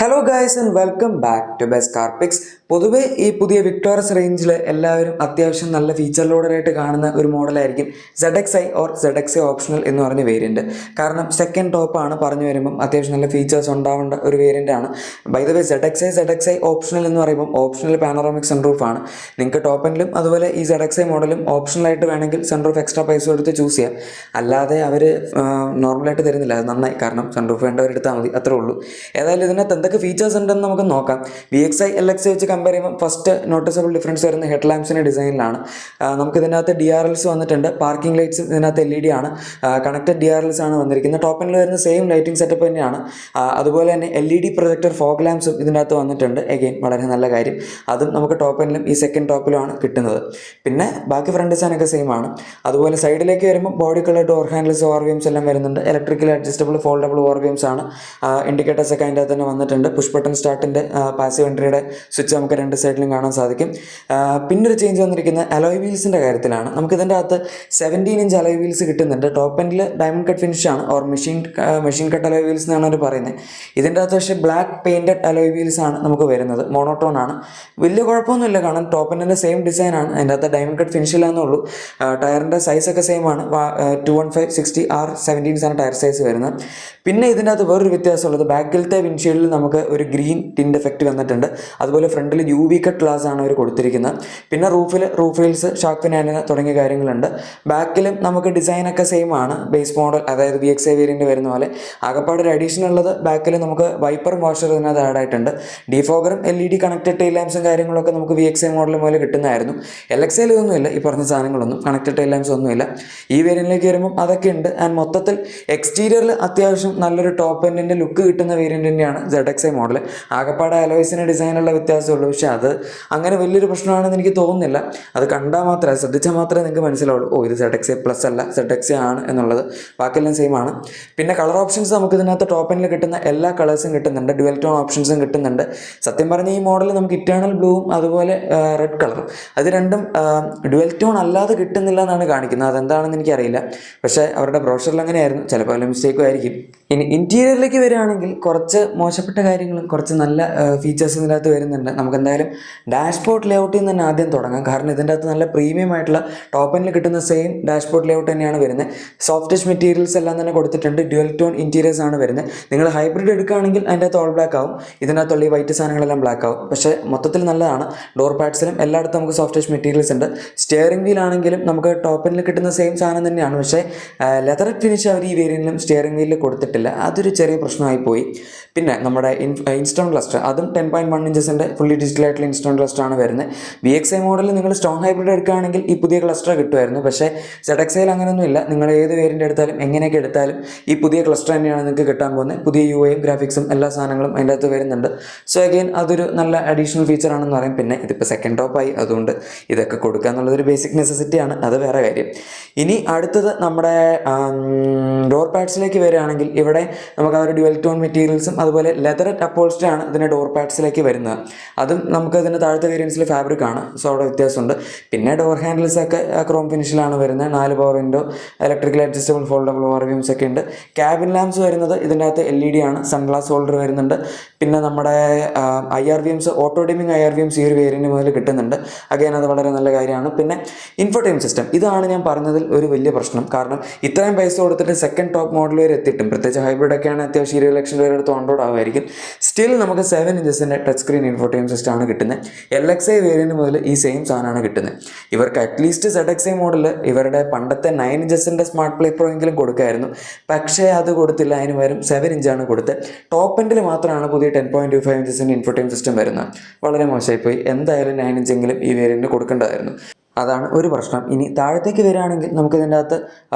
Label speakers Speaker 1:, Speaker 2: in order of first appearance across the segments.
Speaker 1: Hello guys and welcome back to best car picks. പൊതുവെ ഈ പുതിയ വിക്ടോറസ് റേഞ്ചിൽ എല്ലാവരും അത്യാവശ്യം നല്ല ഫീച്ചർ ലോഡറായിട്ട് കാണുന്ന ഒരു മോഡലായിരിക്കും ZXi ഓർ ZXi ഓപ്ഷണൽ എന്ന് പറഞ്ഞ വേരിയൻറ്റ്. കാരണം സെക്കൻഡ് ടോപ്പാണ് പറഞ്ഞു വരുമ്പം അത്യാവശ്യം നല്ല ഫീച്ചേഴ്സ് ഉണ്ടാവേണ്ട ഒരു വേരിയൻ്റ് ആണ്. By the way ZXi optional എന്ന് പറയുമ്പം ഓപ്ഷണൽ പാനോറാമിക് സൺറൂഫ് ആണ്. നിങ്ങൾക്ക് ടോപ്പ് എൻഡിലും അതുപോലെ ഈ ZXi മോഡലും ഓപ്ഷണലായിട്ട് വേണമെങ്കിൽ സൺറൂഫ് എക്സ്ട്രാ പൈസ കൊടുത്ത് ചൂസ് ചെയ്യാം. അല്ലാതെ അവർ നോർമലായിട്ട് തരുന്നില്ല. അത് നന്നായി, കാരണം സൺറൂഫ് വേണ്ടവരെടുത്താൽ മതി, അത്രേ ഉള്ളൂ. ഏതായാലും ഇതിനകത്ത് എന്തൊക്കെ ഫീച്ചേഴ്സ് ഉണ്ടെന്ന് നമുക്ക് നോക്കാം. VXi LXi വെച്ച് കമ്പയർ ചെയ്യുമ്പോൾ ഫസ്റ്റ് നോട്ടീസബിൾ ഡിഫറൻസ് വരുന്ന ഹെഡ് ലാംപ്സിൻ്റെ ഡിസൈനിലാണ്. നമുക്ക് ഇതിനകത്ത് DRLs വന്നിട്ടുണ്ട്. പാർക്കിംഗ് ലൈറ്റ്സും ഇതിനകത്ത് LED ആണ്. കണക്റ്റഡ് DRLs ആണ് വന്നിരിക്കുന്നത്. ടോപ്പ് എൻഡിൽ വരുന്ന സെയിം ലൈറ്റിംഗ് സെറ്റപ്പ് തന്നെയാണ്. അതുപോലെ തന്നെ LED പ്രൊജക്ടർ ഫോഗ് ലാംപ്സും ഇതിനകത്ത് വന്നിട്ടുണ്ട്. എഗെയിൻ വളരെ നല്ല കാര്യം. അതും നമുക്ക് ടോപ്പ് എൻഡിലും ഈ സെക്കൻഡ് ടോപ്പിലുമാണ് കിട്ടുന്നത്. പിന്നെ ബാക്കി ഫ്രണ്ട് ഡിസൈനൊക്കെ സെയിം ആണ്. അതുപോലെ സൈഡിലേക്ക് വരുമ്പോൾ ബോഡി കളർ ഡോർ ഹാൻഡിൽസ് ഓവർവ്യൂംസ് എല്ലാം വരുന്നുണ്ട്. ഇലക്ട്രിക്കലി അഡ്ജസ്റ്റബിൾ ഫോൾഡബിൾ ഓവർവ്യൂംസ് ആണ്. ഇൻഡിക്കേറ്റേഴ്സ് ഒക്കെ അതിൻ്റെ അകത്ത് തന്നെ വന്നിട്ടുണ്ട്. പുഷ് ബട്ടൺ സ്റ്റാർട്ടിൻ്റെ പാസീവ് എൻട്രിയുടെ സ്വിച്ച് നമുക്ക് രണ്ട് സൈഡിലും കാണാൻ സാധിക്കും. പിന്നൊരു ചേഞ്ച് വന്നിരിക്കുന്നത് അലോയ് വീൽസിൻ്റെ കാര്യത്തിലാണ്. നമുക്ക് ഇതിൻ്റെ അകത്ത് 17 ഇഞ്ച് അലോയ് വീൽസ് കിട്ടുന്നുണ്ട്. ടോപ്പ് എൻഡിൽ ഡയമണ്ട് കട്ട് ഫിനിഷ് ആണ്, or machine cut alloy wheels എന്നാണ് അവർ പറയുന്നത്. ഇതിൻ്റെ അകത്ത് പക്ഷേ ബ്ലാക്ക് പെയിൻറ്റഡ് അലോയ് വീൽസ് ആണ് നമുക്ക് വരുന്നത്. മോണോട്ടോൺ ആണ്, വലിയ കുഴപ്പമൊന്നുമില്ല. കാരണം ടോപ്പ് എൻഡിൻ്റെ സെയിം ഡിസൈൻ ആണ്. അതിൻ്റെ അകത്ത് ഡയമണ്ട് കട്ട് ഫിനിഷ് ഇല്ലാന്നുള്ളൂ. ടയറിൻ്റെ സൈസൊക്കെ സെയിം ആണ്. 215/60R17 ആണ് ടയർ സൈസ് വരുന്നത്. പിന്നെ ഇതിൻ്റെ അകത്ത് വേറൊരു വ്യത്യാസമുള്ളത്, ബാക്കിലത്തെ വിൻഷീൽഡിൽ നമുക്ക് ഒരു ഗ്രീൻ ടിൻ്റ് എഫക്റ്റ് വന്നിട്ടുണ്ട്. അതുപോലെ ഫ്രണ്ടിൽ UV കട്ട് ഗ്ലാസ് ആണ് അവർ കൊടുത്തിരിക്കുന്നത്. പിന്നെ roof rails, shark fin antenna തുടങ്ങിയ കാര്യങ്ങളുണ്ട്. ബാക്കിലും നമുക്ക് ഡിസൈനൊക്കെ സെയിം ആണ്. ബേസ് മോഡൽ, അതായത് VXi വേരിയൻ്റ് വരുന്ന പോലെ. ആകപ്പാട് ഒരു അഡീഷണൽ ഉള്ളത് ബാക്കിൽ നമുക്ക് വൈപ്പറും വാഷർ ഇതിനകത്ത് ആഡ് ആയിട്ടുണ്ട്. ഡിഫോഗറും LED കണക്റ്റഡ് ടെയിൽ ലാംപ്സും കാര്യങ്ങളൊക്കെ നമുക്ക് VXi മോഡൽ പോലെ കിട്ടുന്നതായിരുന്നു. LXi ഇതൊന്നുമില്ല, ഈ പറഞ്ഞ സാധനങ്ങളൊന്നും കണക്റ്റഡ് ടെയിൽ ലാംപ്സ് ഒന്നുമില്ല. ഈ വേരിയൻറ്റിലേക്ക് വരുമ്പം അതൊക്കെ ഉണ്ട്. ആൻഡ് മൊത്തത്തിൽ എക്സ്റ്റീരിയറിൽ അത്യാവശ്യം നല്ലൊരു ടോപ്പ് എൻഡിൻ്റെ ലുക്ക് കിട്ടുന്ന വേരിയൻ്റ് തന്നെയാണ് ZXi മോഡൽ. ആകപ്പാടെ അലോയ്സിന് ഡിസൈനുള്ള വ്യത്യാസമുള്ളൂ. പക്ഷേ അത് അങ്ങനെ വലിയൊരു പ്രശ്നമാണെന്ന് എനിക്ക് തോന്നുന്നില്ല. അത് കണ്ടാൽ മാത്രമേ, ശ്രദ്ധിച്ചാൽ മാത്രമേ നിങ്ങൾക്ക് മനസ്സിലാവുള്ളൂ, ഓ ഇത് ZXi പ്ലസ് അല്ല, ZXi ആണ് എന്നുള്ളത്. ബാക്കിയെല്ലാം സെയിം ആണ്. പിന്നെ കളർ ഓപ്ഷൻസ് നമുക്ക് ഇതിനകത്ത് ടോപ്പ് എൻഡിൽ കിട്ടുന്ന എല്ലാ കളേഴ്സും കിട്ടുന്നുണ്ട്. ഡ്യുവൽ ടോൺ ഓപ്ഷൻസും കിട്ടുന്നുണ്ട്. സത്യം പറഞ്ഞ ഈ മോഡൽ നമുക്ക് ഇറ്റേണൽ ബ്ലൂവും അതുപോലെ റെഡ് കളറും, അത് രണ്ടും ഡ്യുവൽ ടോൺ അല്ലാതെ കിട്ടുന്നില്ല എന്നാണ് കാണിക്കുന്നത്. അതെന്താണെന്ന് എനിക്കറിയില്ല. പക്ഷേ അവരുടെ ബ്രോഷറിൽ അങ്ങനെയായിരുന്നു. ചിലപ്പോൾ വല്ല മിസ്റ്റേക്കും ആയിരിക്കും. ഇനി ഇൻറ്റീരിയറിലേക്ക് വരികയാണെങ്കിൽ കുറച്ച് മോശപ്പെട്ട കാര്യങ്ങളും കുറച്ച് നല്ല ഫീച്ചേഴ്സും ഇതിനകത്ത് വരുന്നുണ്ട്. നമുക്ക് എന്തായാലും ഡാഷ്ബോർഡ് ലേഔട്ടിൽ നിന്ന് തന്നെ ആദ്യം തുടങ്ങാം. കാരണം ഇതിൻ്റെ അകത്ത് നല്ല പ്രീമിയം ആയിട്ടുള്ള ടോപ്പ് എൻഡിൽ കിട്ടുന്ന സെയിം ഡാഷ്ബോർഡ് ലേഔട്ട് തന്നെയാണ് വരുന്നത്. സോഫ്റ്റ് ടച്ച് മെറ്റീരിയൽസ് എല്ലാം തന്നെ കൊടുത്തിട്ടുണ്ട്. ഡ്യുവൽ ടോൺ ഇൻറ്റീരിയേഴ്സ് ആണ് വരുന്നത്. നിങ്ങൾ ഹൈബ്രിഡ് എടുക്കുകയാണെങ്കിൽ അതിൻ്റെ അകത്ത് ഓൾ ബ്ലാക്ക് ആവും. ഇതിനകത്തുള്ള ഈ വൈറ്റ് സാധനങ്ങളെല്ലാം ബ്ലാക്ക് ആവും. പക്ഷേ മൊത്തത്തിൽ നല്ലതാണ്. ഡോർ പാഡ്സിലും എല്ലായിടത്തും നമുക്ക് സോഫ്റ്റ് ടച്ച് മെറ്റീരിയൽസ് ഉണ്ട്. സ്റ്റിയറിംഗ് വീലാണെങ്കിലും നമുക്ക് ടോപ്പ് എൻഡിൽ കിട്ടുന്ന സെയിം സാധനം തന്നെയാണ്. പക്ഷേ ലെതർ ഫിനിഷ് അവർ ഈ വേരിയൻറ്റിലും സ്റ്റിയറിംഗ് വീലിൽ കൊടുത്തിട്ടില്ല. അതൊരു ചെറിയ പ്രശ്നമായി പോയി. പിന്നെ നമ്മുടെ ഇൻസ്റ്റോൺ ക്ലസ്റ്റർ, അതും 10.1 ഇഞ്ചസിൻ്റെ ഫുള്ളി ഡിജിറ്റൽ ആയിട്ടുള്ള ഇൻസ്റ്റോൺ ക്ലസ്റ്റർ ആണ് വരുന്നത്. VXi മോഡലിൽ നിങ്ങൾ സ്ട്രോങ് ഹൈബ്രിഡ് എടുക്കുകയാണെങ്കിൽ ഈ പുതിയ ക്ലസ്റ്റർ കിട്ടുമായിരുന്നു. പക്ഷേ ZXiയിൽ അങ്ങനെയൊന്നുമില്ല. നിങ്ങൾ ഏത് വേരിയൻ്റ് എടുത്താലും എങ്ങനെയൊക്കെ എടുത്താലും ഈ പുതിയ ക്ലസ്റ്റർ തന്നെയാണ് നിങ്ങൾക്ക് കിട്ടാൻ പോകുന്നത്. പുതിയ UIയും ഗ്രാഫിക്സും എല്ലാ സാധനങ്ങളും അതിൻ്റെ അകത്ത് വരുന്നുണ്ട്. സോ അഗെയിൻ അതൊരു നല്ല അഡീഷണൽ ഫീച്ചർ ആണെന്ന് പറയും. പിന്നെ ഇതിപ്പോൾ സെക്കൻഡ് ടോപ്പായി, അതുകൊണ്ട് ഇതൊക്കെ കൊടുക്കുക എന്നുള്ളതൊരു ബേസിക് നെസസിറ്റിയാണ്. അത് വേറെ കാര്യം. ഇനി അടുത്തത് നമ്മുടെ ഡോർ പാഡ്സിലേക്ക് വരികയാണെങ്കിൽ ഇവിടെ നമുക്ക് ആ ഒരു ഡ്യുവൽ ടോൺ മെറ്റീരിയൽസും അതുപോലെ ലെതർ അപ്പോൾസ്റ്ററി ആണ് ഇതിൻ്റെ ഡോർ പാഡ്സിലേക്ക് വരുന്നത്. അതും നമുക്ക് ഇതിൻ്റെ താഴത്തെ വേരിയൻസിൽ ഫാബ്രിക് ആണ്. സോ അവിടെ വ്യത്യാസമുണ്ട്. പിന്നെ ഡോർ ഹാൻഡിൽസ് ഒക്കെ ക്രോം ഫിനിഷിലാണ് വരുന്നത്. 4 power window, electrically adjustable foldable ORVMs ഒക്കെ ഉണ്ട്. ക്യാബിൻ ലാംപ്സ് വരുന്നത് ഇതിൻ്റെ അകത്ത് LED ആണ്. സൺഗ്ലാസ് ഹോൾഡർ വരുന്നുണ്ട്. പിന്നെ നമ്മുടെ IRVMs, ഓട്ടോ ഡിമിങ് IRVMs ഈ ഒരു വേരിയൻറ്റ് മുതൽ കിട്ടുന്നുണ്ട്. അഗൈൻ അത് വളരെ നല്ല കാര്യമാണ്. പിന്നെ ഇൻഫോടൈൻമെന്റ് സിസ്റ്റം, ഇതാണ് ഞാൻ പറഞ്ഞതിൽ ഒരു വലിയ പ്രശ്നം. കാരണം ഇത്രയും പൈസ കൊടുത്തിട്ട് സെക്കൻഡ് ടോപ്പ് മോഡൽ വരെ എത്തിയിട്ടും, പ്രത്യേകിച്ച് ഹൈബ്രിഡ് ഒക്കെയാണ് അത്യാവശ്യം 20 ലക്ഷം രൂപ അടുത്ത് ഓൺ റോഡ് ആവുമായിരിക്കും, സ്റ്റിൽ നമുക്ക് 7 ഇഞ്ചസിൻ്റെ ടച്ച് സ്ക്രീൻ ഇൻഫോടൈൻമെന്റ് സിസ്റ്റം ആണ് കിട്ടുന്നത്. LXi വേരിയൻറ്റ് മുതൽ ഈ സെയിം സാധനമാണ് കിട്ടുന്നത്. ഇവർക്ക് അറ്റ്ലീസ്റ്റ് ZXi മോഡൽ ഇവരുടെ പണ്ടത്തെ 9 ഇഞ്ചസിൻ്റെ സ്മാർട്ട് പ്ലേ പ്രോ എങ്കിലും കൊടുക്കായിരുന്നു. പക്ഷേ അത് കൊടുത്തില്ല. അതിന് പകരം 7 ഇഞ്ചാണ് കൊടുത്തത്. ടോപ്പ് എൻഡിൽ മാത്രമാണ് പുതിയ 10.25 ഇഞ്ചസിൻ്റെ ഇൻഫോടൈൻമെന്റ് സിസ്റ്റം വരുന്നത്. വളരെ മോശമായിപ്പോയി. എന്തായാലും 9 ഇഞ്ചെങ്കിലും ഈ വേരിയൻറ്റ് കൊടുക്കേണ്ടതായിരുന്നു. അതാണ് ഒരു പ്രശ്നം. ഇനി താഴത്തേക്ക് വരികയാണെങ്കിൽ നമുക്ക് ഇതിൻ്റെ അകത്ത്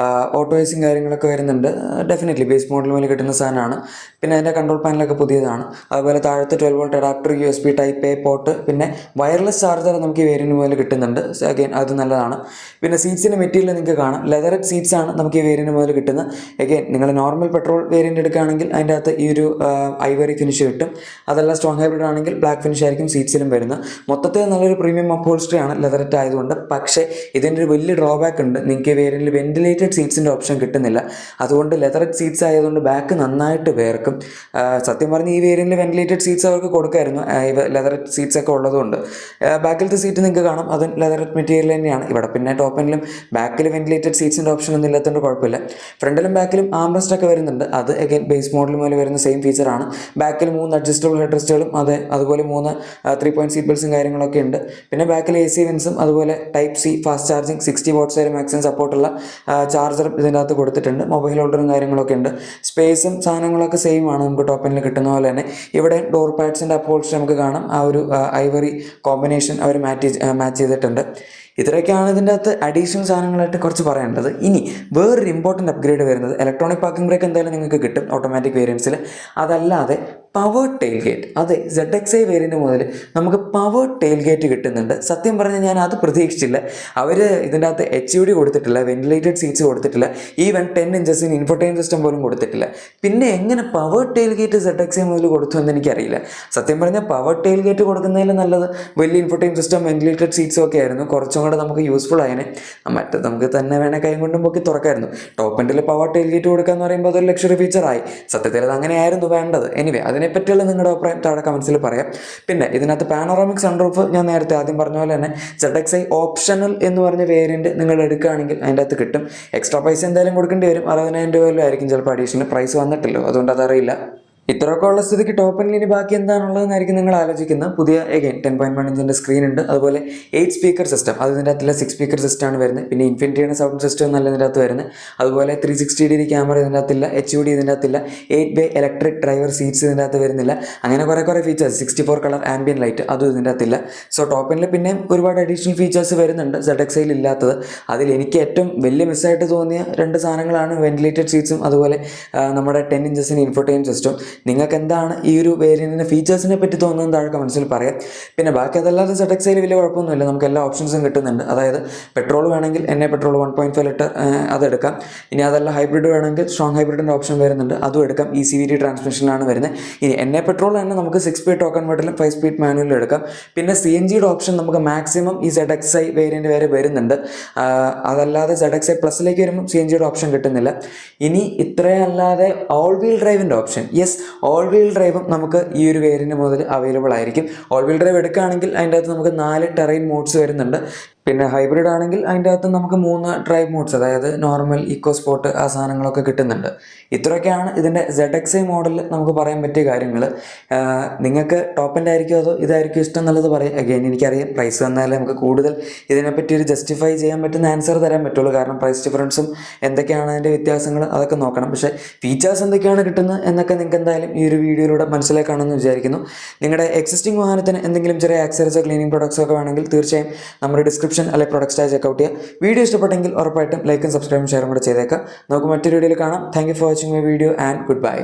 Speaker 1: ഓട്ടോയ്സും കാര്യങ്ങളൊക്കെ വരുന്നുണ്ട്. ഡെഫിനറ്റ്ലി ബേസ് മോഡൽ മുതൽ കിട്ടുന്ന സാധനമാണ്. പിന്നെ അതിൻ്റെ കൺട്രോൾ പാനലൊക്കെ പുതിയതാണ്. അതുപോലെ താഴത്തെ 12 volt adapter, USB type A port, പിന്നെ വയർലെസ് ചാർജർ നമുക്ക് ഈ വേരിയൻറ്റ് മുതൽ കിട്ടുന്നുണ്ട്. അഗെയിൻ അത് നല്ലതാണ്. പിന്നെ സീറ്റ്സിൻ്റെ മെറ്റീരിയൽ നിങ്ങൾക്ക് കാണാം. ലെതറഡ് സീറ്റ്സ് ആണ് നമുക്ക് ഈ വേരിയൻറ്റ് മുതൽ കിട്ടുന്നത്. അഗെയിൻ നിങ്ങൾ നോർമൽ പെട്രോൾ വേരിയൻറ്റ് എടുക്കുകയാണെങ്കിൽ അതിൻ്റെ അകത്ത് ഈ ഒരു ഐവറി ഫിനിഷ് കിട്ടും. അതല്ല സ്ട്രോങ് ഹൈബ്രിഡ് ആണെങ്കിൽ ബ്ലാക്ക് ഫിനിഷ് ആയിരിക്കും സീറ്റ്സിലും വരുന്നത്. മൊത്തത്തിൽ നല്ലൊരു പ്രീമിയം അപ്പോൾസ്റ്ററി ആണ് ലെതററ്റ് ആയതുകൊണ്ട്. പക്ഷേ ഇതിൻ്റെ ഒരു വലിയ ഡ്രോബാക്ക് ഉണ്ട്, നിങ്ങൾക്ക് വേരിയൻറ്റിൽ വെന്റിലേറ്റഡ് സീറ്റ്സിൻ്റെ ഓപ്ഷൻ കിട്ടുന്നില്ല. അതുകൊണ്ട് ലെതറഡ് സീറ്റ്സ് ആയതുകൊണ്ട് ബാക്ക് നന്നായിട്ട് വേർക്കും. സത്യം പറഞ്ഞ് ഈ വേരിയൻറ്റിൽ വെന്റിലേറ്റഡ് സീറ്റ്സ് അവർക്ക് കൊടുക്കായിരുന്നു, ലെതറഡ് സീറ്റ്സ് ഒക്കെ ഉള്ളതുകൊണ്ട്. ബാക്കിലത്തെ സീറ്റ് നിങ്ങൾക്ക് കാണാം, അതും ലെതറഡ് മെറ്റീരിയൽ തന്നെയാണ്. ഇവിടെ പിന്നെ ടോപ്പ് എൻഡിലും ബാക്കിൽ വെന്റിലേറ്റഡ് സീറ്റ്സിൻ്റെ ഓപ്ഷൻ ഒന്നും ഇല്ലാത്തതുകൊണ്ട് കുഴപ്പമില്ല. ഫ്രണ്ടിലും ബാക്കിലും ആംറസ്റ്റ് ഒക്കെ വരുന്നുണ്ട്, അത് അഗൈൻ ബേസ് മോഡൽ മുതൽ വരുന്ന സെയിം ഫീച്ചറാണ്. ബാക്കിൽ 3 അഡ്ജസ്റ്റബിൾ ഹെഡ് റെസ്റ്റുകളും അതുപോലെ 3 3-point സീറ്റ് ബെൽറ്റ്സും കാര്യങ്ങളൊക്കെ ഉണ്ട്. പിന്നെ ബാക്കിൽ AC വെൻസും അതുപോലെ type C fast charging 60 watts വരെ മാക്സിമം സപ്പോർട്ടുള്ള ചാർജറും ഇതിൻ്റെ അകത്ത് കൊടുത്തിട്ടുണ്ട്. മൊബൈൽ ഹോൾഡറും കാര്യങ്ങളൊക്കെ ഉണ്ട്. സ്പേസും സാധനങ്ങളൊക്കെ സെയിം ആണ് നമുക്ക് ടോപ്പ് എൻഡിൽ കിട്ടുന്ന പോലെ തന്നെ. ഇവിടെ ഡോർ പാഡ്സിൻ്റെ അപ്പോൾസ് നമുക്ക് കാണാം, ആ ഒരു ഐവറി കോമ്പിനേഷൻ അവർ മാച്ച് ചെയ്തിട്ടുണ്ട്. ഇത്രയൊക്കെയാണ് ഇതിൻ്റെ അകത്ത് അഡീഷണൽ സാധനങ്ങളായിട്ട് കുറച്ച് പറയേണ്ടത്. ഇനി വേറൊരു ഇമ്പോർട്ടൻറ്റ് അപ്ഗ്രേഡ് വരുന്നത് ഇലക്ട്രോണിക് പാർക്കിംഗ് ബ്രേക്ക് എന്തായാലും നിങ്ങൾക്ക് കിട്ടും ഓട്ടോമാറ്റിക് വേരിയൻസിൽ. അതല്ലാതെ പവർ ടെയിൽ ഗേറ്റ്, അതെ ZXi വേരിയൻറ്റ് മുതൽ നമുക്ക് പവർ ടെയിൽ ഗേറ്റ് കിട്ടുന്നുണ്ട്. സത്യം പറഞ്ഞാൽ ഞാൻ അത് പ്രതീക്ഷിച്ചില്ല. അവർ ഇതിൻ്റെ അകത്ത് HUD കൊടുത്തിട്ടില്ല, വെന്റിലേറ്റഡ് സീറ്റ്സ് കൊടുത്തിട്ടില്ല, ഈവൻ 10 inches ഇൻഫോർടൈൻമെൻറ്റ് സിസ്റ്റം പോലും കൊടുത്തിട്ടില്ല. പിന്നെ എങ്ങനെ പവർ ടെയിൽ ഗേറ്റ് ZXi മുതൽ കൊടുത്തു എന്ന് എനിക്കറിയില്ല. സത്യം പറഞ്ഞാൽ പവർ ടെയിൽ ഗേറ്റ് കൊടുക്കുന്നതിൽ നല്ലത് വലിയ ഇൻഫോർടൈൻമെൻറ്റ് സിസ്റ്റം വെന്റിലേറ്റഡ് സീറ്റ്സും ഒക്കെ ആയിരുന്നു, കുറച്ചും കൂടെ നമുക്ക് യൂസ്ഫുൾ ആയതിനെ. മറ്റേ നമുക്ക് തന്നെ വേണേൽ കൈ കൊണ്ടും പൊക്കി തുറക്കായിരുന്നു. ടോപ്പ് എൻഡിൽ പവർ ടെയിൽ ഗേറ്റ് കൊടുക്കുക എന്ന് പറയുമ്പോൾ അതൊരു ലക്ഷറി ഫീച്ചറായി. സത്യത്തിൽ അത് അങ്ങനെയായിരുന്നു വേണ്ടത്. എനിവേ അതിനെപ്പറ്റിയുള്ള നിങ്ങളുടെ അഭിപ്രായം താഴെ കമൻസിൽ പറയാം. പിന്നെ ഇതിനകത്ത് പാനോറാമിക് സൺറൂഫ് ഞാൻ നേരത്തെ ആദ്യം പറഞ്ഞ പോലെ തന്നെ ZXi ഓപ്ഷണൽ എന്ന് പറഞ്ഞ വേരിയൻറ്റ് നിങ്ങൾ എടുക്കുകയാണെങ്കിൽ അതിൻ്റെ അകത്ത് കിട്ടും. എക്സ്ട്രാ പൈസ എന്തായാലും കൊടുക്കേണ്ടി വരും, 60,000 രൂപയിലും ആയിരിക്കും ചിലപ്പോൾ. അഡീഷണൽ പ്രൈസ് വന്നിട്ടില്ലോ, അതുകൊണ്ട് അതറിയില്ല. ഇത്രയൊക്കെ ഉള്ള സ്ഥിതിക്ക് ടോപ്പ് എൻഡിൽ ഇനി ബാക്കി എന്താണുള്ളതെന്നായിരിക്കും നിങ്ങൾ ആലോചിക്കുന്നത്. പുതിയ 10.1 ഇഞ്ചിൻ്റെ സ്ക്രീൻ ഉണ്ട്, അതുപോലെ 8 സ്പീക്കർ സിസ്റ്റം, അത് ഇതിൻ്റെ അകത്തുള്ള 6 സ്പീക്കർ സിസ്റ്റമാണ് വരുന്നത്. പിന്നെ ഇൻഫിനിറ്റിയുടെ സൗണ്ട് സിസ്റ്റം നല്ല ഇതിൻ്റെ അകത്ത് വരുന്നത്. അതുപോലെ 360° ക്യാമറ ഇതിൻ്റെ അകത്തില്ല, HUD ഇതിൻ്റെ അകത്തില്ല, 8-way ഇലക്ട്രിക് ഡ്രൈവർ സീറ്റ്സ് ഇതിൻ്റെ അകത്ത് വരുന്നില്ല. അങ്ങനെ കുറേ ഫീച്ചേഴ്സ്, 64 കളർ ആംബിയൻ ലൈറ്റ് അതും ഇതിൻ്റെ അകത്തില്ല. സോ ടോപ്പ് എൻഡിൽ പിന്നെ ഒരുപാട് അഡീഷണൽ ഫീച്ചേഴ്സ് വരുന്നുണ്ട് ZXiയിൽ ഇല്ലാത്തത്. അതിൽ എനിക്ക് ഏറ്റവും വലിയ മിസ്സായിട്ട് തോന്നിയ 2 സാധനങ്ങളാണ് വെന്റിലേറ്റഡ് സീറ്റ്സും അതുപോലെ നമ്മുടെ 10 inches ഇൻഫോർടൈൻമെൻറ്റ് സിസ്റ്റം. നിങ്ങൾക്ക് എന്താണ് ഈ ഒരു വേരിയൻറ്റിൻ്റെ ഫീച്ചേഴ്സിനെ പറ്റി തോന്നുന്നത് താഴെ കമൻസിൽ പറയാം. പിന്നെ ബാക്കി അതല്ലാതെ ZXiയിൽ വലിയ കുഴപ്പമൊന്നുമില്ല, നമുക്ക് എല്ലാ ഓപ്ഷൻസും കിട്ടുന്നുണ്ട്. അതായത് പെട്രോൾ വേണമെങ്കിൽ പെട്രോൾ 1.5 ലിറ്റർ അതെടുക്കാം. ഇനി അതല്ല ഹൈബ്രിഡ് വേണമെങ്കിൽ സ്ട്രോങ് ഹൈബ്രിഡിൻ്റെ ഓപ്ഷൻ വരുന്നുണ്ട്, അതും എടുക്കാം. ECVT ട്രാൻസ്മിഷനിലാണ് വരുന്നത്. ഇനി പെട്രോൾ തന്നെ നമുക്ക് 6 സ്പീഡ് ടോക്കൺ കൺവെർട്ടറിലും 5 സ്പീഡ് മാനുവലിലും എടുക്കാം. പിന്നെ CNGയുടെ ഓപ്ഷൻ നമുക്ക് മാക്സിമം ഈ ZXi വേരിയൻറ്റ് വരെ വരുന്നുണ്ട്. അതല്ലാതെ ZXi പ്ലസിലേക്ക് വരുമ്പോൾ CNGയുടെ ഓപ്ഷൻ കിട്ടുന്നില്ല. ഇനി ഇത്രയല്ലാതെ ഓൾ വീൽ ഡ്രൈവിൻ്റെ ഓപ്ഷൻ, യെസ് ഓൾ വീൽ ഡ്രൈവും നമുക്ക് ഈ ഒരു വേരിയൻറ്റ് മുതൽ അവൈലബിൾ ആയിരിക്കും. ഓൾ വീൽ ഡ്രൈവ് എടുക്കുകയാണെങ്കിൽ അതിൻ്റെ അകത്ത് നമുക്ക് 4 ടെറൈൻ മോഡ്സ് വരുന്നുണ്ട്. പിന്നെ ഹൈബ്രിഡ് ആണെങ്കിൽ അതിൻ്റെ അകത്ത് നമുക്ക് 3 ഡ്രൈവ് മോഡ്സ്, അതായത് നോർമൽ, ഇക്കോ സ്പോർട്ട്, ആ സാധനങ്ങളൊക്കെ കിട്ടുന്നുണ്ട്. ഇത്രയൊക്കെയാണ് ഇതിൻ്റെ ZXi മോഡലിൽ നമുക്ക് പറയാൻ പറ്റിയ കാര്യങ്ങൾ. നിങ്ങൾക്ക് ടോപ്പ് എൻഡ് ആയിരിക്കും അതോ ഇതായിരിക്കും ഇഷ്ടം എന്നുള്ളത് പറയാം. അഗൈൻ എനിക്കറിയാം പ്രൈസ് വന്നാലേ നമുക്ക് കൂടുതൽ ഇതിനെപ്പറ്റി ഒരു ജസ്റ്റിഫൈ ചെയ്യാൻ പറ്റുന്ന ആൻസർ തരാൻ പറ്റുള്ളൂ. കാരണം പ്രൈസ് ഡിഫറൻസും എന്തൊക്കെയാണ് അതിൻ്റെ വ്യത്യാസങ്ങൾ അതൊക്കെ നോക്കണം. പക്ഷേ ഫീച്ചേഴ്സ് എന്തൊക്കെയാണ് കിട്ടുന്നത് എന്നൊക്കെ നിങ്ങൾക്ക് എന്തായാലും ഈ ഒരു വീഡിയോയിലൂടെ മനസ്സിലാക്കാണെന്ന് വിചാരിക്കുന്നു. നിങ്ങളുടെ എക്സിസ്റ്റിംഗ് വാഹനത്തിന് എന്തെങ്കിലും ചെറിയ ആക്സസറീസോ ക്ലീനിങ് പ്രൊഡക്ട്സോ ഒക്കെ വേണമെങ്കിൽ തീർച്ചയായും നമ്മുടെ ഡിസ്ക്രിപ്ഷൻ അല്ലെങ്കിൽ പ്രൊഡക്റ്റ് ആയി ചെക്കൗട്ട് ചെയ്യുക. വീഡിയോ ഇഷ്ടപ്പെട്ടെങ്കിൽ ഉറപ്പായിട്ടും ലൈക്കും സബ്സ്ക്രൈബും ഷെയറും കൂടെ ചെയ്തേക്കാം. നമുക്ക് മറ്റൊരു വീഡിയോയിൽ കാണാം. Thank you for watching my video and good bye.